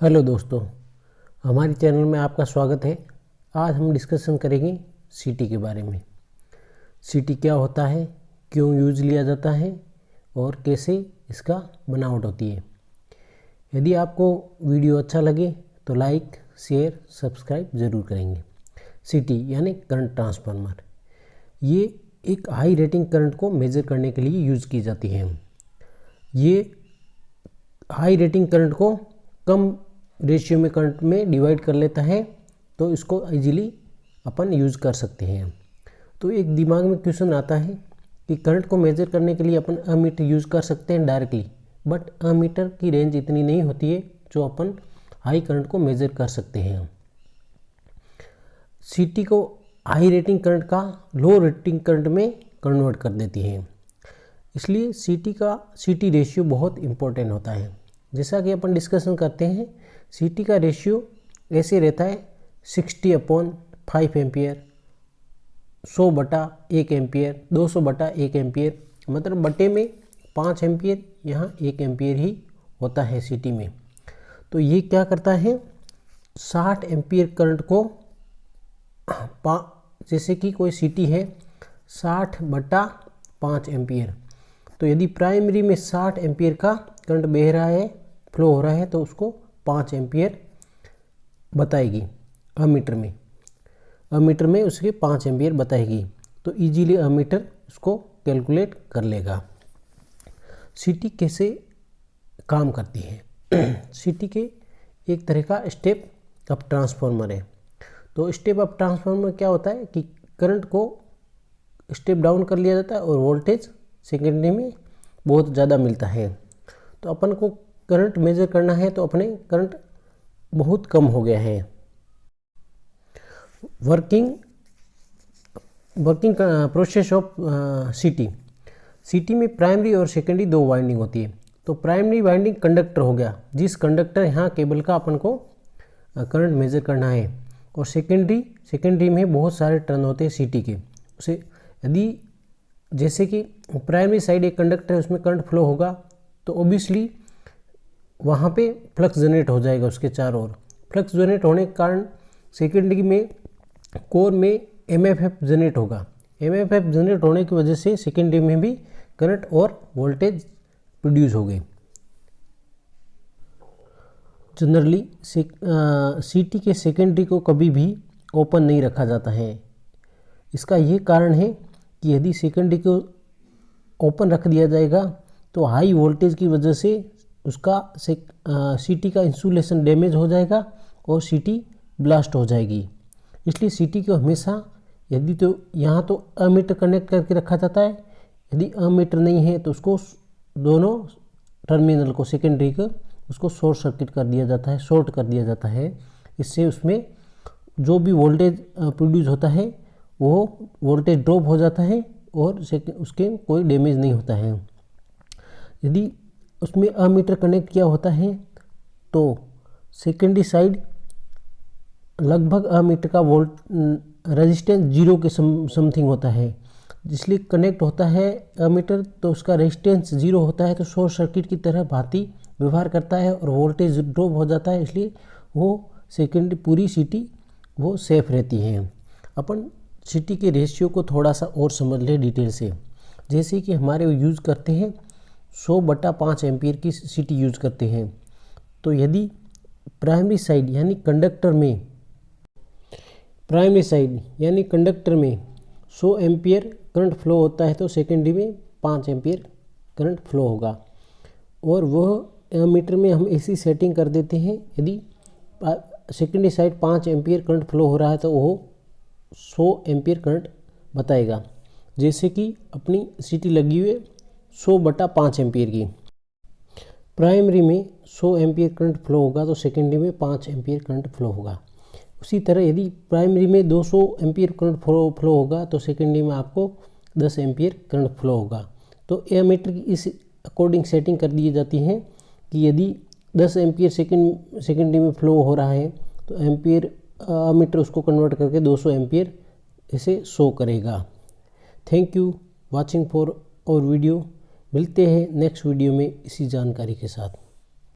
Hello दोस्तों, हमारे channel में आपका स्वागत है। आज हम डिस्कशन करेंगे सीटी के बारे में। सीटी क्या होता है, क्यों यूज़ लिया जाता है और कैसे इसका बनावट होती है। यदि आपको वीडियो अच्छा लगे तो लाइक, शेयर, सब्सक्राइब ज़रूर करेंगे। सीटी यानी करंट ट्रांसफार्मर, ये एक हाई रेटिंग करंट को मेज़र करने के लिए यूज़ की जाती है। ये हाई रेटिंग करंट को कम रेशियो में करंट में डिवाइड कर लेता है, तो इसको इजीली अपन यूज़ कर सकते हैं। तो एक दिमाग में क्वेश्चन आता है कि करंट को मेज़र करने के लिए अपन अमीटर यूज़ कर सकते हैं डायरेक्टली, बट अमीटर की रेंज इतनी नहीं होती है जो अपन हाई करंट को मेज़र कर सकते हैं। सीटी को हाई रेटिंग करंट का लो रेटिंग करंट में कन्वर्ट कर देती है। इसलिए सीटी रेशियो बहुत इम्पोर्टेंट होता है। जैसा कि अपन डिस्कशन करते हैं, सीटी का रेशियो ऐसे रहता है 60/5 एम्पियर, 100/1 एम्पियर, 200/1 एम्पियर, मतलब बटे में 5 एम्पियर, यहाँ 1 एम्पियर ही होता है सीटी में। तो ये क्या करता है, 60 एम्पियर करंट को जैसे कि कोई सीटी है 60/5 एम्पियर, तो यदि प्राइमरी में 60 एम्पियर का करंट बह रहा है, फ्लो हो रहा है, तो उसको 5 एम्पियर बताएगी अमीटर में उसके 5 एम्पियर बताएगी। तो इजीली अमीटर उसको कैलकुलेट कर लेगा। सीटी कैसे काम करती है? सीटी के एक तरह का स्टेप अप ट्रांसफार्मर है। तो स्टेप अप ट्रांसफार्मर क्या होता है कि करंट को स्टेप डाउन कर लिया जाता है और वोल्टेज सेकेंडरी में बहुत ज़्यादा मिलता है। तो अपन को करंट मेजर करना है तो अपने करंट बहुत कम हो गया है। वर्किंग प्रोसेस ऑफ सीटी में प्राइमरी और सेकेंडरी दो वाइंडिंग होती है। तो प्राइमरी वाइंडिंग कंडक्टर हो गया, जिस कंडक्टर यहाँ केबल का अपन को करंट मेजर करना है, और सेकेंडरी में बहुत सारे टर्न होते हैं सीटी के। उसे यदि जैसे कि प्राइमरी साइड एक कंडक्टर है, उसमें करंट फ्लो होगा, तो ओबियसली वहाँ पे फ्लक्स जनरेट हो जाएगा। उसके चारों ओर फ्लक्स जनरेट होने के कारण सेकेंडरी में कोर में एमएफएफ जनरेट होगा। एमएफएफ जनरेट होने की वजह से सेकेंडरी में भी करंट और वोल्टेज प्रोड्यूस हो गए। जनरली सीटी के सेकेंडरी को कभी भी ओपन नहीं रखा जाता है। इसका ये कारण है कि यदि सेकेंडरी को ओपन रख दिया जाएगा तो हाई वोल्टेज की वजह से उसका सीटी का इंसुलेशन डैमेज हो जाएगा और सीटी ब्लास्ट हो जाएगी। इसलिए सीटी को हमेशा यदि तो यहाँ तो अमीटर कनेक्ट करके रखा जाता है, यदि अमीटर नहीं है तो उसको दोनों टर्मिनल को सेकेंडरी को उसको शॉर्ट कर दिया जाता है। इससे उसमें जो भी वोल्टेज प्रोड्यूस होता है वो वोल्टेज ड्रॉप हो जाता है और उसके कोई डैमेज नहीं होता है। यदि उसमें अमीटर कनेक्ट किया होता है तो सेकेंडरी साइड लगभग अमीटर का रेजिस्टेंस 0 के समथिंग होता है। इसलिए कनेक्ट होता है अमीटर तो उसका रेजिस्टेंस 0 होता है, तो शॉर्ट सर्किट की तरह भांति व्यवहार करता है और वोल्टेज ड्रॉप हो जाता है। इसलिए वो सेकेंडरी पूरी सीटी वो सेफ रहती है। अपन सीटी के रेशियो को थोड़ा सा और समझ लें डिटेल से। जैसे कि हमारे यूज़ करते हैं 100/5 एम्पियर की सीटी यूज़ करते हैं, तो यदि प्राइमरी साइड यानी कंडक्टर में 100 एम्पियर करंट फ्लो होता है, तो सेकेंडरी में 5 एम्पियर करंट फ्लो होगा। और वह एमीटर में हम ऐसी सेटिंग कर देते हैं, यदि secondary side 5 ampere current flow हो रहा है तो वो 100 एम्पियर करंट बताएगा। जैसे कि अपनी सीटी लगी हुई है 100/5 एम्पियर की, प्राइमरी में 100 एम्पियर करंट फ्लो होगा तो सेकेंडरी में 5 एम्पियर करंट फ्लो होगा। उसी तरह यदि प्राइमरी में 200 एम्पियर करंट फ्लो होगा तो सेकेंडरी में आपको 10 एम्पियर करंट फ्लो होगा। तो एमीटर की इस अकॉर्डिंग सेटिंग कर दी जाती है कि यदि 10 एम्पियर सेकेंडरी में फ्लो हो रहा है तो अमीटर उसको कन्वर्ट करके 200 एम्पियर इसे शो करेगा। Thank you watching for our video. मिलते हैं नेक्स्ट वीडियो में इसी जानकारी के साथ।